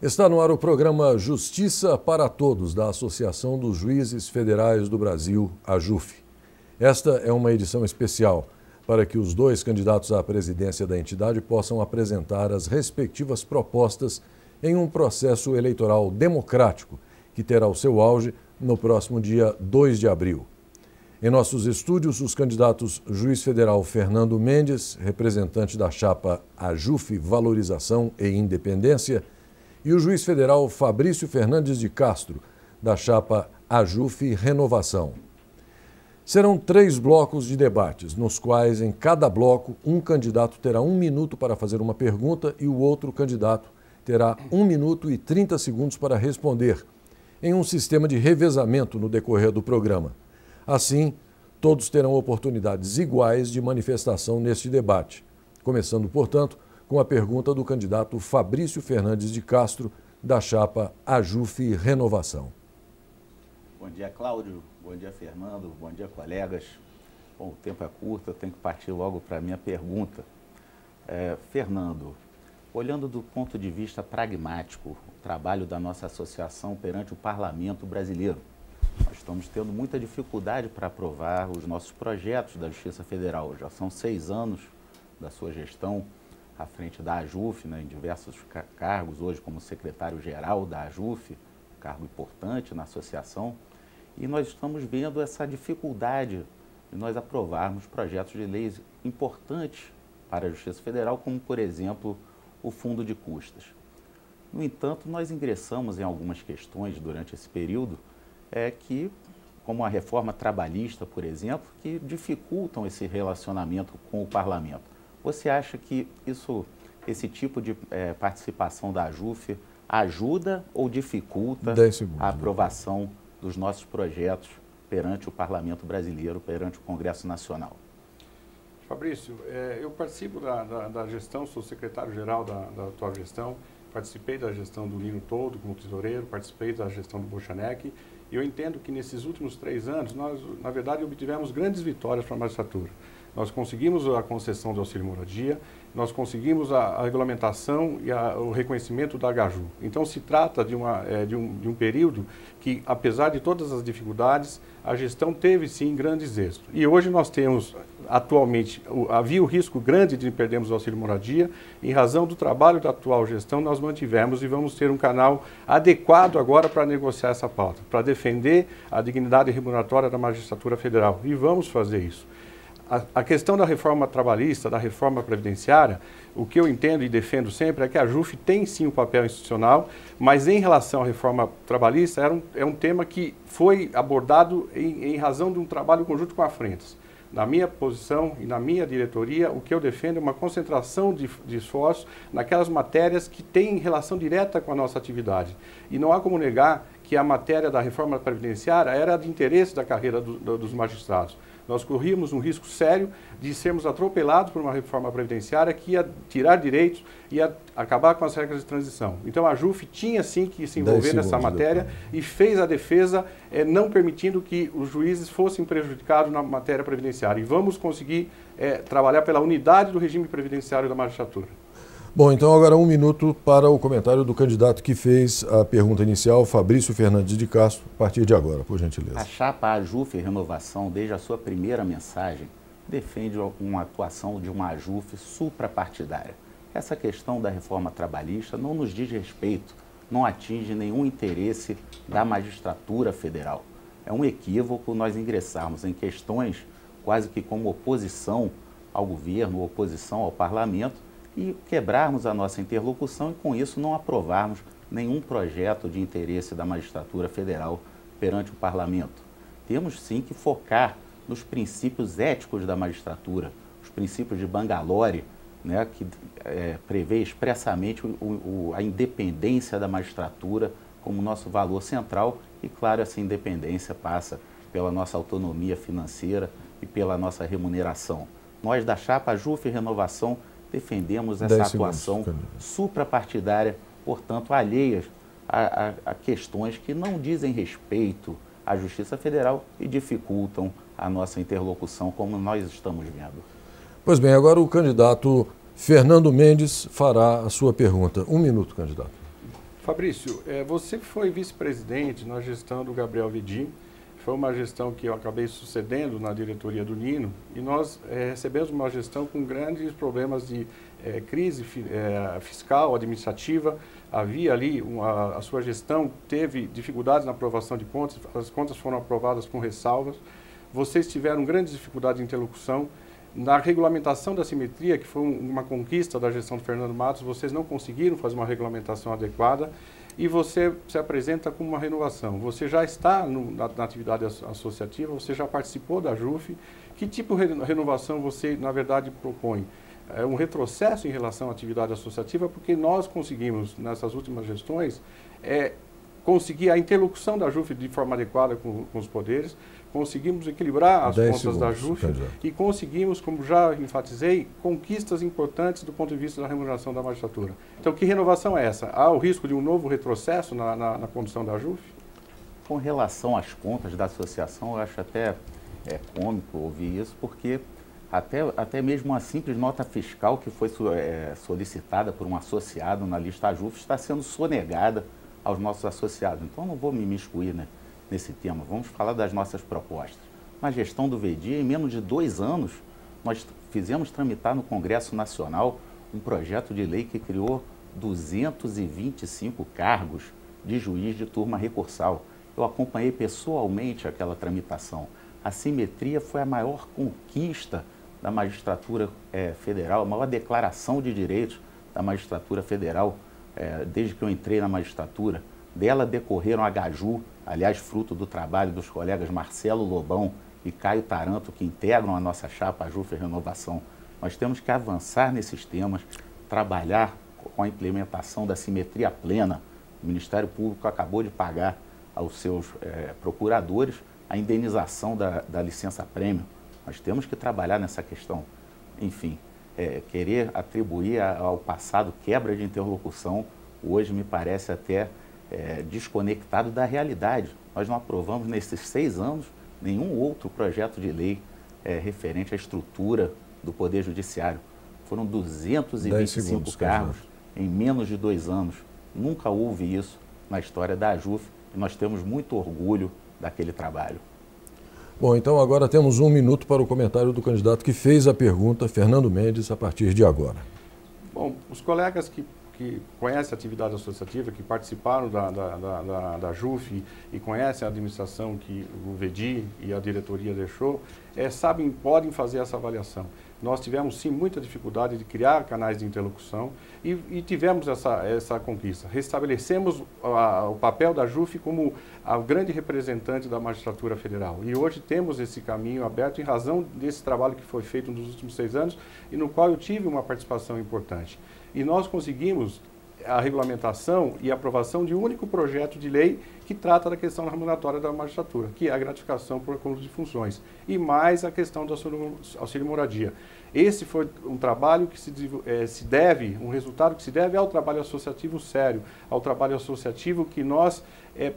Está no ar o programa Justiça para Todos, da Associação dos Juízes Federais do Brasil, AJUF. Esta é uma edição especial para que os dois candidatos à presidência da entidade possam apresentar as respectivas propostas em um processo eleitoral democrático que terá o seu auge no próximo dia 2 de abril. Em nossos estúdios, os candidatos Juiz Federal Fernando Mendes, representante da chapa AJUF Valorização e Independência, e o Juiz Federal Fabrício Fernandes de Castro, da chapa AJUF Renovação. Serão 3 blocos de debates, nos quais, em cada bloco, um candidato terá 1 minuto para fazer uma pergunta e o outro candidato terá 1 minuto e 30 segundos para responder, em um sistema de revezamento no decorrer do programa. Assim, todos terão oportunidades iguais de manifestação neste debate, começando, portanto, com a pergunta do candidato Fabrício Fernandes de Castro, da chapa AJUF Renovação. Bom dia, Cláudio. Bom dia, Fernando. Bom dia, colegas. Bom, o tempo é curto, eu tenho que partir logo para a minha pergunta. Fernando, olhando do ponto de vista pragmático, o trabalho da nossa associação perante o Parlamento brasileiro, nós estamos tendo muita dificuldade para aprovar os nossos projetos da Justiça Federal. Já são 6 anos da sua gestão à frente da AJUF, né, em diversos cargos, hoje como secretário-geral da AJUF, cargo importante na associação, e nós estamos vendo essa dificuldade de nós aprovarmos projetos de leis importantes para a Justiça Federal, como, por exemplo, o Fundo de Custas. No entanto, nós ingressamos em algumas questões durante esse período que, como a reforma trabalhista, por exemplo, que dificultam esse relacionamento com o Parlamento. Você acha que esse tipo de participação da AJUF ajuda ou dificulta a aprovação dos nossos projetos perante o Parlamento brasileiro, perante o Congresso Nacional? Fabrício, eu participo da gestão, sou secretário-geral da atual gestão, participei da gestão do Lino todo como tesoureiro, participei da gestão do Bochanek, e eu entendo que nesses últimos 3 anos, nós, na verdade, obtivemos grandes vitórias para a magistratura. Nós conseguimos a concessão do auxílio moradia, nós conseguimos a regulamentação e o reconhecimento da HJU. Então, se trata de um período que, apesar de todas as dificuldades, a gestão teve, sim, grandes êxitos. E hoje nós temos, atualmente, havia o risco grande de perdermos o auxílio moradia. Em razão do trabalho da atual gestão, nós mantivemos e vamos ter um canal adequado agora para negociar essa pauta, para defender a dignidade remuneratória da magistratura federal. E vamos fazer isso. A questão da reforma trabalhista, da reforma previdenciária, o que eu entendo e defendo sempre é que a AJUF tem sim um papel institucional, mas em relação à reforma trabalhista é um tema que foi abordado em razão de um trabalho conjunto com a Frentas. Na minha posição e na minha diretoria, o que eu defendo é uma concentração de esforços naquelas matérias que têm relação direta com a nossa atividade. E não há como negar que a matéria da reforma previdenciária era de interesse da carreira dos magistrados. Nós corríamos um risco sério de sermos atropelados por uma reforma previdenciária que ia tirar direitos, ia acabar com as regras de transição. Então a AJUF tinha sim que se envolver nessa matéria e fez a defesa não permitindo que os juízes fossem prejudicados na matéria previdenciária. E vamos conseguir trabalhar pela unidade do regime previdenciário da magistratura. Bom, então agora 1 minuto para o comentário do candidato que fez a pergunta inicial, Fabrício Fernandes de Castro, a partir de agora, por gentileza. A chapa AJUF Renovação, desde a sua primeira mensagem, defende uma atuação de uma AJUF suprapartidária. Essa questão da reforma trabalhista não nos diz respeito, não atinge nenhum interesse da magistratura federal. É um equívoco nós ingressarmos em questões quase que como oposição ao governo, oposição ao parlamento, e quebrarmos a nossa interlocução e, com isso, não aprovarmos nenhum projeto de interesse da magistratura federal perante o parlamento. Temos, sim, que focar nos princípios éticos da magistratura, os princípios de Bangalore, né, que prevê expressamente a independência da magistratura como nosso valor central e, claro, essa independência passa pela nossa autonomia financeira e pela nossa remuneração. Nós, da chapa AJUF Renovação, defendemos essa atuação suprapartidária, portanto, alheias a questões que não dizem respeito à Justiça Federal e dificultam a nossa interlocução, como nós estamos vendo. Pois bem, agora o candidato Fernando Mendes fará a sua pergunta. 1 minuto, candidato. Fabrício, você foi vice-presidente na gestão do Gabriel Vidin. Foi uma gestão que eu acabei sucedendo na diretoria do Nino e nós recebemos uma gestão com grandes problemas de crise fiscal, administrativa. Havia ali, a sua gestão teve dificuldades na aprovação de contas, as contas foram aprovadas com ressalvas. Vocês tiveram grandes dificuldades de interlocução. Na regulamentação da simetria, que foi uma conquista da gestão do Fernando Matos, vocês não conseguiram fazer uma regulamentação adequada e você se apresenta como uma renovação. Você já está na atividade associativa, você já participou da JUF. Que tipo de renovação você, na verdade, propõe? É um retrocesso em relação à atividade associativa, porque nós conseguimos, nessas últimas gestões, conseguir a interlocução da JUF de forma adequada com os poderes, conseguimos equilibrar as contas da JUF e conseguimos, como já enfatizei, conquistas importantes do ponto de vista da remuneração da magistratura. Então, que renovação é essa? Há o risco de um novo retrocesso na condução da JUF? Com relação às contas da associação, eu acho até cômico ouvir isso, porque até mesmo uma simples nota fiscal que foi solicitada por um associado na lista JUF está sendo sonegada aos nossos associados. Então, não vou me imiscuir, né, nesse tema. Vamos falar das nossas propostas. Na gestão do VD, em menos de 2 anos, nós fizemos tramitar no Congresso Nacional um projeto de lei que criou 225 cargos de juiz de turma recursal. Eu acompanhei pessoalmente aquela tramitação. A simetria foi a maior conquista da magistratura federal, a maior declaração de direitos da magistratura federal desde que eu entrei na magistratura. Dela decorreram a Gaju, aliás, fruto do trabalho dos colegas Marcelo Lobão e Caio Taranto, que integram a nossa chapa, a JUF Renovação. Nós temos que avançar nesses temas, trabalhar com a implementação da simetria plena. O Ministério Público acabou de pagar aos seus procuradores a indenização da licença-prêmio. Nós temos que trabalhar nessa questão. Enfim, querer atribuir ao passado quebra de interlocução, hoje me parece até desconectado da realidade. Nós não aprovamos nesses 6 anos nenhum outro projeto de lei referente à estrutura do Poder Judiciário. Foram 225 cargos em menos de 2 anos. Nunca houve isso na história da JUF e nós temos muito orgulho daquele trabalho. Bom, então agora temos 1 minuto para o comentário do candidato que fez a pergunta, Fernando Mendes, a partir de agora. Bom, os colegas que conhecem a atividade associativa, que participaram da JUF e conhecem a administração que o VEDI e a diretoria deixou, podem fazer essa avaliação. Nós tivemos, sim, muita dificuldade de criar canais de interlocução e tivemos essa conquista. Restabelecemos o papel da JUF como a grande representante da magistratura federal. E hoje temos esse caminho aberto em razão desse trabalho que foi feito nos últimos 6 anos e no qual eu tive uma participação importante. E nós conseguimos a regulamentação e aprovação de um único projeto de lei que trata da questão remuneratória da magistratura, que é a gratificação por acúmulo de funções, e mais a questão do auxílio-moradia. Esse foi um trabalho que um resultado que se deve ao trabalho associativo sério, ao trabalho associativo que nós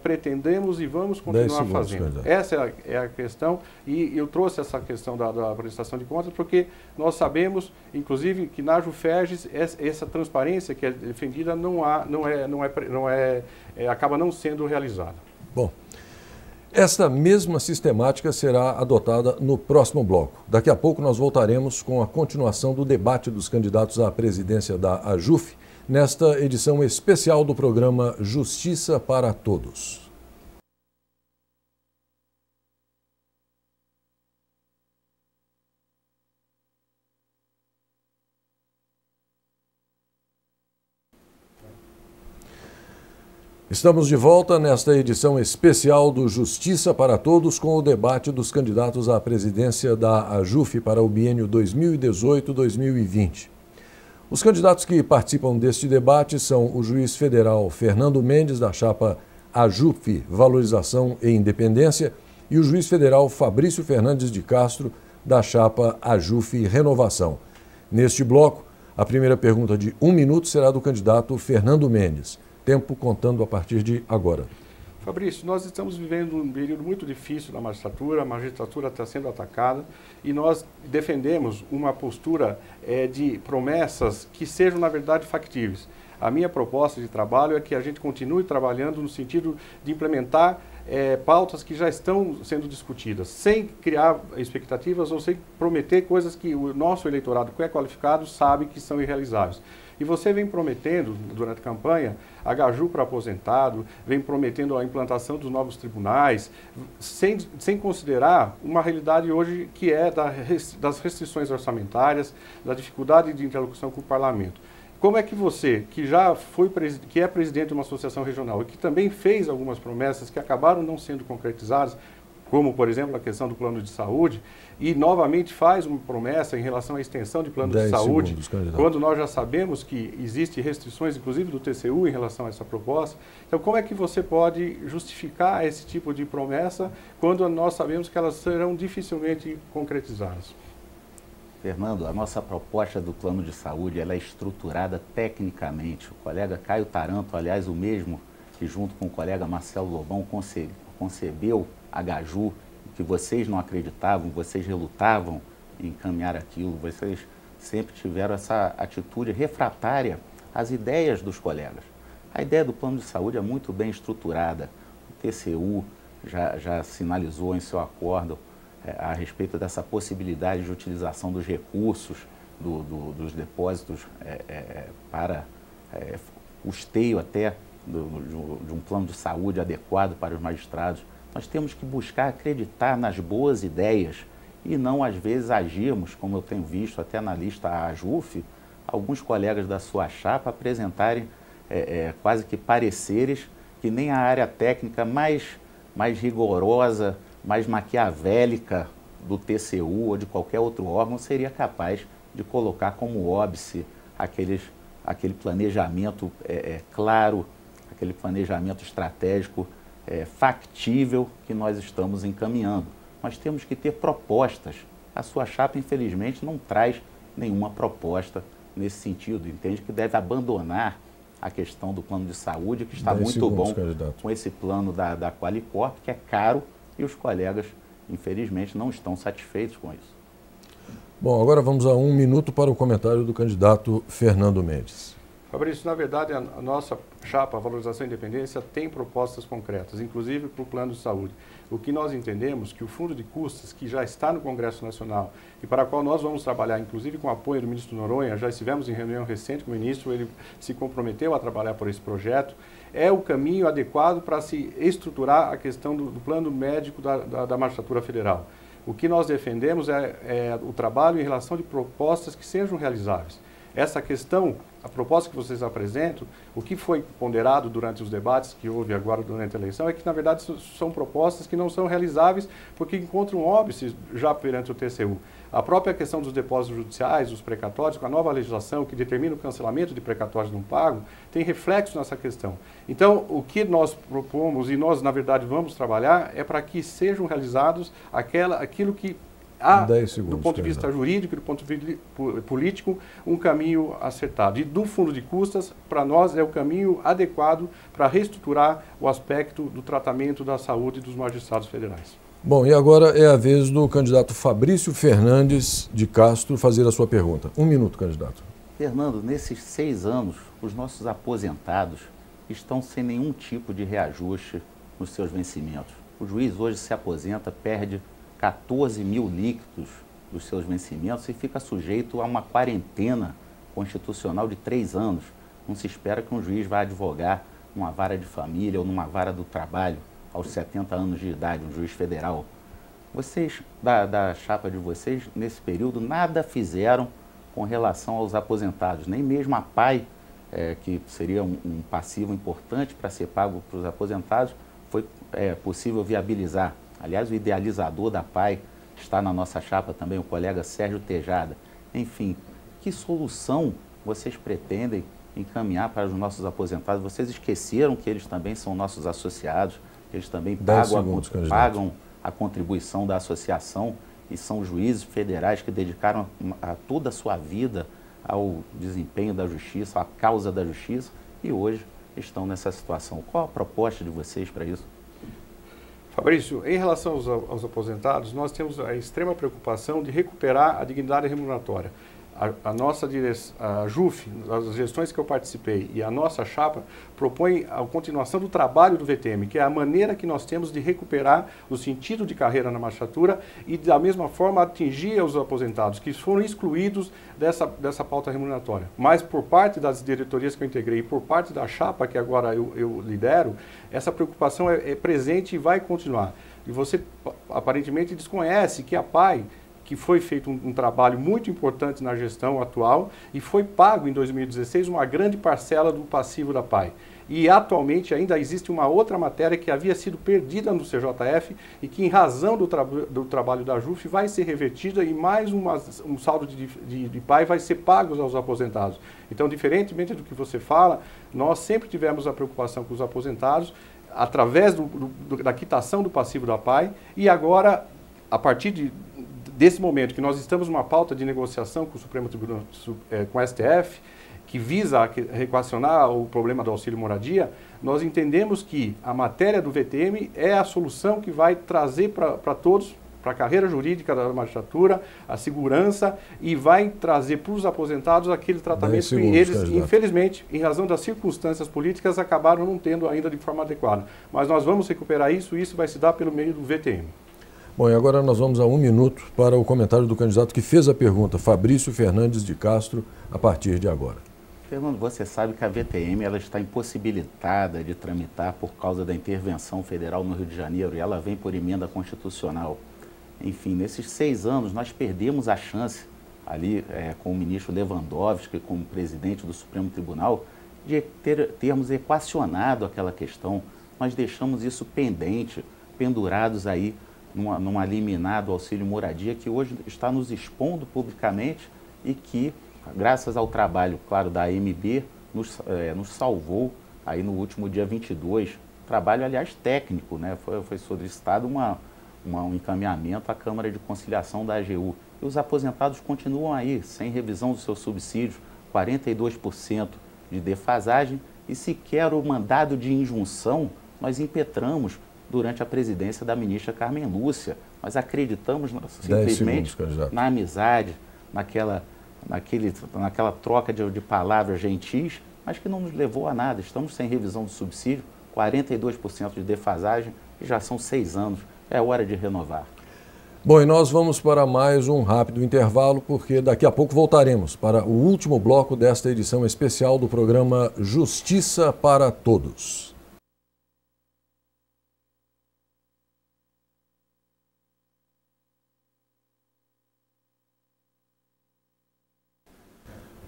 pretendemos e vamos continuar fazendo. Essa é a questão, e eu trouxe essa questão da prestação de contas, porque nós sabemos, inclusive, que na JUFERGS essa transparência que é defendida acaba não sendo realizada. Bom, esta mesma sistemática será adotada no próximo bloco. Daqui a pouco nós voltaremos com a continuação do debate dos candidatos à presidência da AJUF, nesta edição especial do programa Justiça para Todos. Estamos de volta nesta edição especial do Justiça para Todos com o debate dos candidatos à presidência da AJUF para o biênio 2018-2020. Os candidatos que participam deste debate são o juiz federal Fernando Mendes, da chapa AJUF Valorização e Independência, e o juiz federal Fabrício Fernandes de Castro, da chapa AJUF Renovação. Neste bloco, a primeira pergunta de 1 minuto será do candidato Fernando Mendes. Tempo contando a partir de agora. Fabrício, nós estamos vivendo um período muito difícil na magistratura, a magistratura está sendo atacada e nós defendemos uma postura de promessas que sejam, na verdade, factíveis. A minha proposta de trabalho é que a gente continue trabalhando no sentido de implementar pautas que já estão sendo discutidas, sem criar expectativas ou sem prometer coisas que o nosso eleitorado que é qualificado sabe que são irrealizáveis. E você vem prometendo, durante a campanha, a Gaju para aposentado, vem prometendo a implantação dos novos tribunais, sem considerar uma realidade hoje que é das restrições orçamentárias, da dificuldade de interlocução com o parlamento. Como é que você, que já foi que é presidente de uma associação regional e que também fez algumas promessas que acabaram não sendo concretizadas, como, por exemplo, a questão do plano de saúde, e novamente faz uma promessa em relação à extensão de plano de saúde, quando nós já sabemos que existem restrições, inclusive do TCU, em relação a essa proposta. Então, como é que você pode justificar esse tipo de promessa quando nós sabemos que elas serão dificilmente concretizadas? Fernando, a nossa proposta do plano de saúde ela é estruturada tecnicamente. O colega Caio Taranto, aliás, o mesmo que junto com o colega Marcelo Lobão concebeu a Gaju, que vocês não acreditavam, vocês relutavam em encaminhar aquilo, vocês sempre tiveram essa atitude refratária às ideias dos colegas. A ideia do plano de saúde é muito bem estruturada. O TCU já sinalizou em seu acordo a respeito dessa possibilidade de utilização dos recursos dos depósitos para custeio até de um plano de saúde adequado para os magistrados. Nós temos que buscar acreditar nas boas ideias e não, às vezes, agirmos, como eu tenho visto até na lista AJUF, alguns colegas da sua chapa apresentarem quase que pareceres que nem a área técnica mais rigorosa, mais maquiavélica do TCU ou de qualquer outro órgão seria capaz de colocar como óbice aquele planejamento claro, aquele planejamento estratégico factível que nós estamos encaminhando. Nós temos que ter propostas. A sua chapa, infelizmente, não traz nenhuma proposta nesse sentido. Entende que deve abandonar a questão do plano de saúde, que está muito bom com esse plano da Qualicorp, que é caro, e os colegas, infelizmente, não estão satisfeitos com isso. Bom, agora vamos a 1 minuto para o comentário do candidato Fernando Mendes. Fabrício, na verdade, a nossa chapa, a Valorização e Independência, tem propostas concretas, inclusive para o plano de saúde. O que nós entendemos que o fundo de custas, que já está no Congresso Nacional e para o qual nós vamos trabalhar, inclusive com o apoio do ministro Noronha, já estivemos em reunião recente com o ministro, ele se comprometeu a trabalhar por esse projeto, é o caminho adequado para se estruturar a questão do plano médico da magistratura federal. O que nós defendemos é o trabalho em relação de propostas que sejam realizáveis. Essa questão, a proposta que vocês apresentam, o que foi ponderado durante os debates que houve agora durante a eleição é que, na verdade, são propostas que não são realizáveis porque encontram óbices já perante o TCU. A própria questão dos depósitos judiciais, dos precatórios, com a nova legislação que determina o cancelamento de precatórios não pagos, tem reflexo nessa questão. Então, o que nós propomos e nós, na verdade, vamos trabalhar é para que sejam realizados aquilo que há, do ponto de vista jurídico e do ponto de vista político, um caminho acertado. E do fundo de custas, para nós, é o caminho adequado para reestruturar o aspecto do tratamento da saúde dos magistrados federais. Bom, e agora é a vez do candidato Fabrício Fernandes de Castro fazer a sua pergunta. 1 minuto, candidato. Fernando, nesses 6 anos, os nossos aposentados estão sem nenhum tipo de reajuste nos seus vencimentos. O juiz hoje se aposenta, perde 14 mil líquidos dos seus vencimentos e fica sujeito a uma quarentena constitucional de 3 anos. Não se espera que um juiz vá advogar numa vara de família ou numa vara do trabalho aos 70 anos de idade, um juiz federal. Vocês, da chapa de vocês, nesse período, nada fizeram com relação aos aposentados, nem mesmo a PAI, que seria um passivo importante para ser pago para os aposentados, foi possível viabilizar. Aliás, o idealizador da PAI está na nossa chapa também, o colega Sérgio Tejada. Enfim, que solução vocês pretendem encaminhar para os nossos aposentados? Vocês esqueceram que eles também são nossos associados, que eles também pagam a contribuição da associação e são juízes federais que dedicaram toda a sua vida ao desempenho da justiça, à causa da justiça, e hoje estão nessa situação. Qual a proposta de vocês para isso? Fabrício, em relação aos aposentados, nós temos a extrema preocupação de recuperar a dignidade remuneratória. a nossa direção, a JUF, as gestões que eu participei e a nossa chapa propõe a continuação do trabalho do VTM, que é a maneira que nós temos de recuperar o sentido de carreira na magistratura e, da mesma forma, atingir os aposentados, que foram excluídos dessa pauta remuneratória. Mas, por parte das diretorias que eu integrei e por parte da chapa, que agora eu lidero, essa preocupação é presente e vai continuar. E você, aparentemente, desconhece que a PAI, que foi feito um trabalho muito importante na gestão atual e foi pago em 2016 uma grande parcela do passivo da PAI. E atualmente ainda existe uma outra matéria que havia sido perdida no CJF e que, em razão do trabalho da JUF, vai ser revertida e mais um saldo de PAI vai ser pago aos aposentados. Então, diferentemente do que você fala, nós sempre tivemos a preocupação com os aposentados através da quitação do passivo da PAI e agora, a partir desse momento que nós estamos numa pauta de negociação com o Supremo Tribunal, com o STF, que visa reequacionar o problema do auxílio moradia, nós entendemos que a matéria do VTM é a solução que vai trazer para todos, para a carreira jurídica da magistratura, a segurança e vai trazer para os aposentados aquele tratamento que eles, infelizmente, em razão das circunstâncias políticas, acabaram não tendo ainda de forma adequada. Mas nós vamos recuperar isso e isso vai se dar pelo meio do VTM. Bom, e agora nós vamos a 1 minuto para o comentário do candidato que fez a pergunta, Fabrício Fernandes de Castro, a partir de agora. Fernando, você sabe que a VTM ela está impossibilitada de tramitar por causa da intervenção federal no Rio de Janeiro e ela vem por emenda constitucional. Enfim, nesses 6 anos nós perdemos a chance, ali com o ministro Lewandowski como presidente do Supremo Tribunal, de termos equacionado aquela questão. Nós deixamos isso pendente, pendurados aí numa liminar do auxílio moradia que hoje está nos expondo publicamente e que, graças ao trabalho, claro, da AMB, nos salvou aí no último dia 22. Trabalho, aliás, técnico, né? Foi solicitado um encaminhamento à Câmara de Conciliação da AGU. E os aposentados continuam aí, sem revisão dos seus subsídios, 42% de defasagem e sequer o mandado de injunção nós impetramos durante a presidência da ministra Carmen Lúcia. Nós acreditamos simplesmente na amizade, naquela troca de palavras gentis, mas que não nos levou a nada. Estamos sem revisão do subsídio, 42% de defasagem e já são 6 anos. É hora de renovar. Bom, e nós vamos para mais um rápido intervalo, porque daqui a pouco voltaremos para o último bloco desta edição especial do programa Justiça para Todos.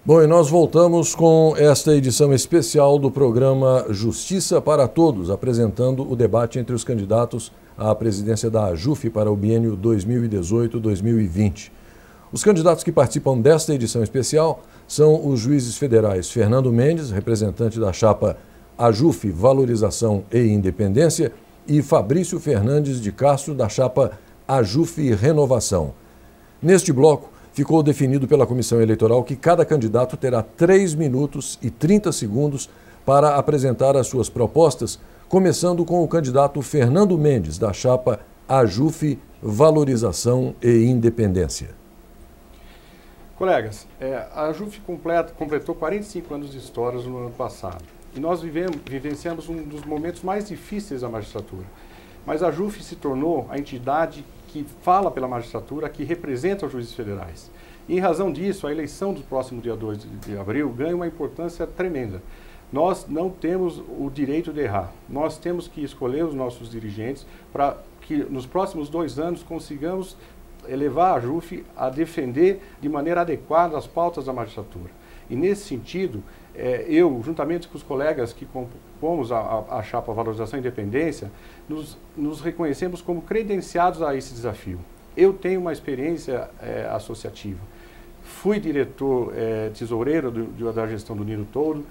Bom, e nós voltamos com esta edição especial do programa Justiça para Todos, apresentando o debate entre os candidatos à presidência da AJUF para o biênio 2018-2020. Os candidatos que participam desta edição especial são os juízes federais Fernando Mendes, representante da chapa AJUF Valorização e Independência, e Fabrício Fernandes de Castro, da chapa AJUF Renovação. Neste bloco, ficou definido pela Comissão Eleitoral que cada candidato terá 3 minutos e 30 segundos para apresentar as suas propostas, começando com o candidato Fernando Mendes, da chapa AJUF Valorização e Independência. Colegas, a AJUF completou 45 anos de história no ano passado e nós vivenciamos um dos momentos mais difíceis da magistratura. Mas a AJUF se tornou a entidade que fala pela magistratura, que representa os juízes federais. E, em razão disso, a eleição do próximo dia 2 de abril ganha uma importância tremenda. Nós não temos o direito de errar. Nós temos que escolher os nossos dirigentes para que nos próximos 2 anos consigamos levar a AJUF a defender de maneira adequada as pautas da magistratura. E, nesse sentido, eu, juntamente com os colegas que compomos a chapa Valorização e Independência, nos reconhecemos como credenciados a esse desafio. Eu tenho uma experiência associativa. Fui diretor tesoureiro da gestão do Nilo Todo,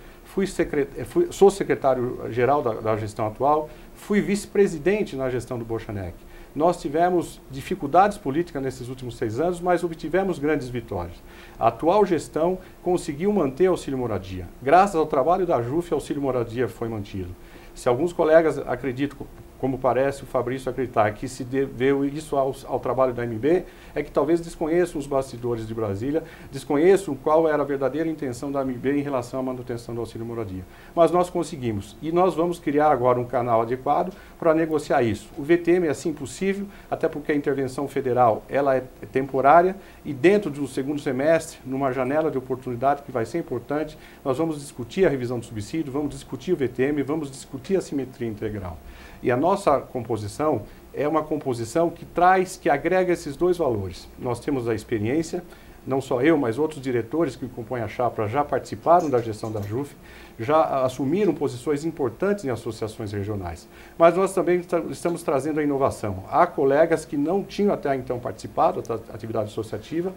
sou secretário-geral da gestão atual, fui vice-presidente na gestão do Bochanec. Nós tivemos dificuldades políticas nesses últimos 6 anos, mas obtivemos grandes vitórias. A atual gestão conseguiu manter o auxílio moradia. Graças ao trabalho da AJUF, o auxílio moradia foi mantido. Se alguns colegas acreditam, como parece o Fabrício acreditar, que se deveu isso ao trabalho da MB, é que talvez desconheçam os bastidores de Brasília, desconheçam qual era a verdadeira intenção da MB em relação à manutenção do auxílio moradia. Mas nós conseguimos, e nós vamos criar agora um canal adequado para negociar isso. O VTM é assim possível, até porque a intervenção federal ela é temporária, e dentro do segundo semestre, numa janela de oportunidade que vai ser importante, nós vamos discutir a revisão do subsídio, vamos discutir o VTM, vamos discutir a simetria integral. E a nossa composição é uma composição que agrega esses dois valores. Nós temos a experiência, não só eu, mas outros diretores que compõem a chapa já participaram da gestão da JUF, já assumiram posições importantes em associações regionais. Mas nós também estamos trazendo a inovação. Há colegas que não tinham até então participado da atividade associativa,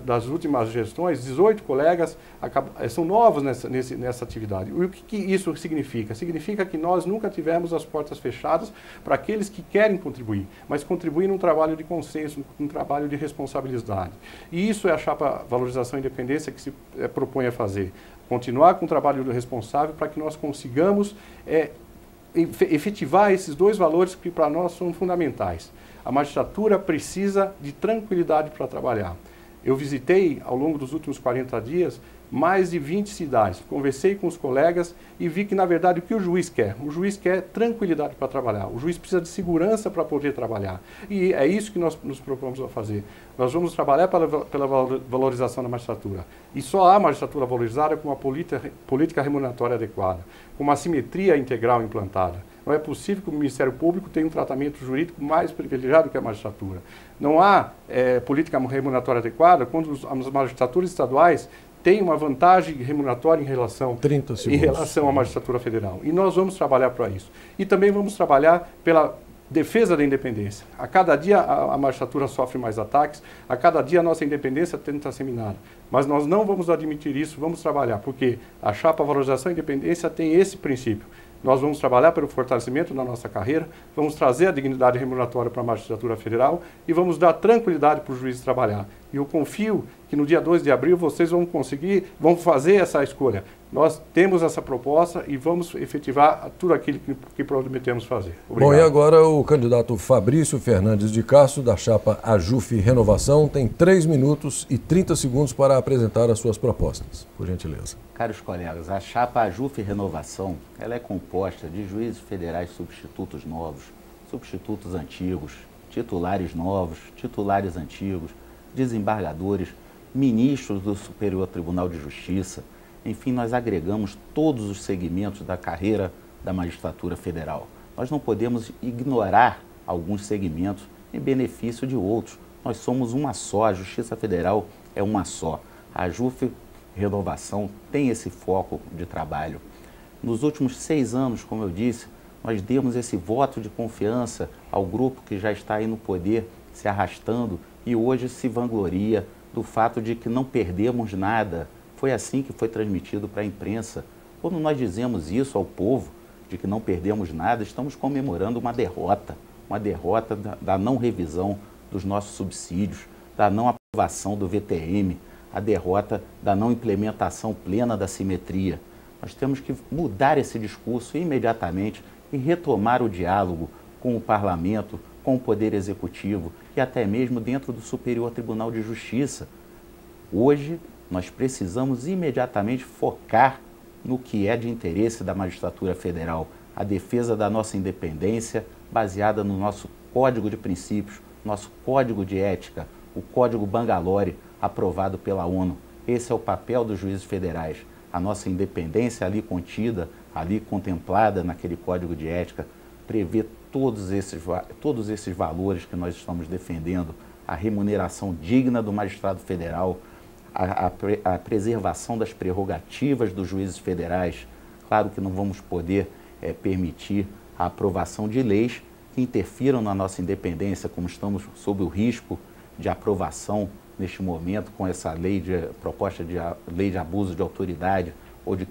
das últimas gestões, 18 colegas são novos nessa atividade. O que isso significa? Significa que nós nunca tivemos as portas fechadas para aqueles que querem contribuir, mas contribuir num trabalho de consenso, num trabalho de responsabilidade. E isso é a chapa Valorização e Independência que se propõe a fazer. Continuar com o trabalho responsável para que nós consigamos efetivar esses dois valores que para nós são fundamentais. A magistratura precisa de tranquilidade para trabalhar. Eu visitei, ao longo dos últimos 40 dias, mais de 20 cidades. Conversei com os colegas e vi que, na verdade, o que o juiz quer? O juiz quer tranquilidade para trabalhar. O juiz precisa de segurança para poder trabalhar. E é isso que nós nos propomos a fazer. Nós vamos trabalhar pela valorização da magistratura. E só há magistratura valorizada com uma política remuneratória adequada, com uma simetria integral implantada. Não é possível que o Ministério Público tenha um tratamento jurídico mais privilegiado que a magistratura. Não há política remuneratória adequada quando as magistraturas estaduais têm uma vantagem remuneratória em relação à magistratura federal. E nós vamos trabalhar para isso. E também vamos trabalhar pela defesa da independência. A cada dia a magistratura sofre mais ataques, a cada dia a nossa independência tenta ser minada. Mas nós não vamos admitir isso, vamos trabalhar, porque a chapa Valorização e Independência tem esse princípio. Nós vamos trabalhar pelo fortalecimento da nossa carreira, vamos trazer a dignidade remuneratória para a magistratura federal e vamos dar tranquilidade para os juízes trabalhar. E eu confio que no dia 2 de abril vocês vão fazer essa escolha. Nós temos essa proposta e vamos efetivar tudo aquilo que prometemos fazer. Obrigado. Bom, e agora o candidato Fabrício Fernandes de Castro, da chapa AJUF Renovação, tem 3 minutos e 30 segundos para apresentar as suas propostas. Por gentileza. Caros colegas, a chapa AJUF Renovação, ela é composta de juízes federais substitutos novos, substitutos antigos, titulares novos, titulares antigos, desembargadores, ministros do Superior Tribunal de Justiça. Enfim, nós agregamos todos os segmentos da carreira da magistratura federal. Nós não podemos ignorar alguns segmentos em benefício de outros. Nós somos uma só, a Justiça Federal é uma só. A AJUF Renovação tem esse foco de trabalho. Nos últimos 6 anos, como eu disse, nós demos esse voto de confiança ao grupo que já está aí no poder, se arrastando, e hoje se vangloria do fato de que não perdemos nada. Foi assim que foi transmitido para a imprensa. Quando nós dizemos isso ao povo, de que não perdemos nada, estamos comemorando uma derrota da não revisão dos nossos subsídios, da não aprovação do VTM, a derrota da não implementação plena da simetria. Nós temos que mudar esse discurso imediatamente e retomar o diálogo com o Parlamento, com o Poder Executivo e até mesmo dentro do Superior Tribunal de Justiça. Hoje, nós precisamos imediatamente focar no que é de interesse da magistratura federal, a defesa da nossa independência baseada no nosso Código de Princípios, nosso Código de Ética, o Código Bangalore, aprovado pela ONU. Esse é o papel dos juízes federais. A nossa independência ali contida, ali contemplada naquele Código de Ética, prevê todos esses valores que nós estamos defendendo, a remuneração digna do magistrado federal, a preservação das prerrogativas dos juízes federais. Claro que não vamos poder permitir a aprovação de leis que interfiram na nossa independência, como estamos sob o risco de aprovação neste momento com essa proposta de lei de abuso de autoridade ou de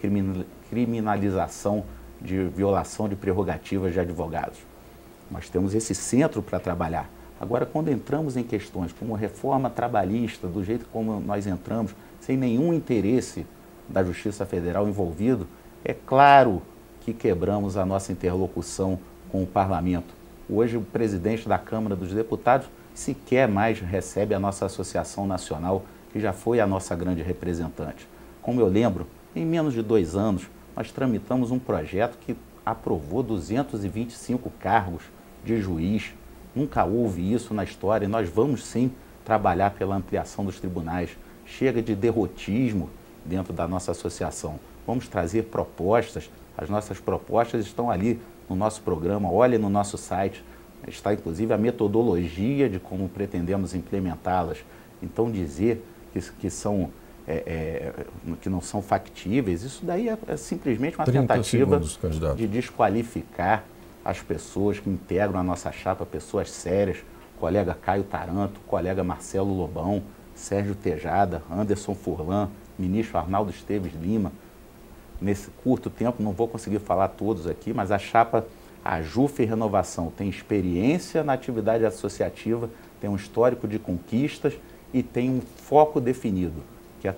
criminalização de violação de prerrogativas de advogados. Nós temos esse centro para trabalhar. Agora, quando entramos em questões como reforma trabalhista, do jeito como nós entramos, sem nenhum interesse da Justiça Federal envolvido, é claro que quebramos a nossa interlocução com o parlamento. Hoje o presidente da Câmara dos Deputados sequer mais recebe a nossa Associação Nacional, que já foi a nossa grande representante. Como eu lembro, em menos de 2 anos, nós tramitamos um projeto que aprovou 225 cargos de juiz. Nunca houve isso na história e nós vamos sim trabalhar pela ampliação dos tribunais. Chega de derrotismo dentro da nossa associação. Vamos trazer propostas. As nossas propostas estão ali no nosso programa, olhe no nosso site. Está inclusive a metodologia de como pretendemos implementá-las. Então dizer que não são factíveis, isso daí é simplesmente uma tentativa de desqualificar as pessoas que integram a nossa chapa, pessoas sérias, o colega Caio Taranto, o colega Marcelo Lobão, Sérgio Tejada, Anderson Furlan, ministro Arnaldo Esteves Lima. Nesse curto tempo, não vou conseguir falar todos aqui, mas a chapa AJUF Renovação tem experiência na atividade associativa, tem um histórico de conquistas e tem um foco definido, que é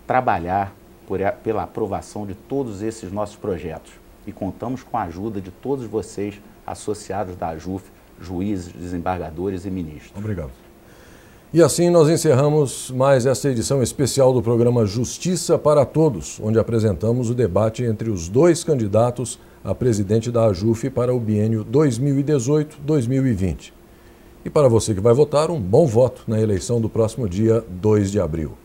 trabalhar pela aprovação de todos esses nossos projetos. E contamos com a ajuda de todos vocês, associados da AJUF, juízes, desembargadores e ministros. Obrigado. E assim nós encerramos mais esta edição especial do programa Justiça para Todos, onde apresentamos o debate entre os 2 candidatos a presidente da AJUF para o biênio 2018-2020. E para você que vai votar, um bom voto na eleição do próximo dia 2 de abril.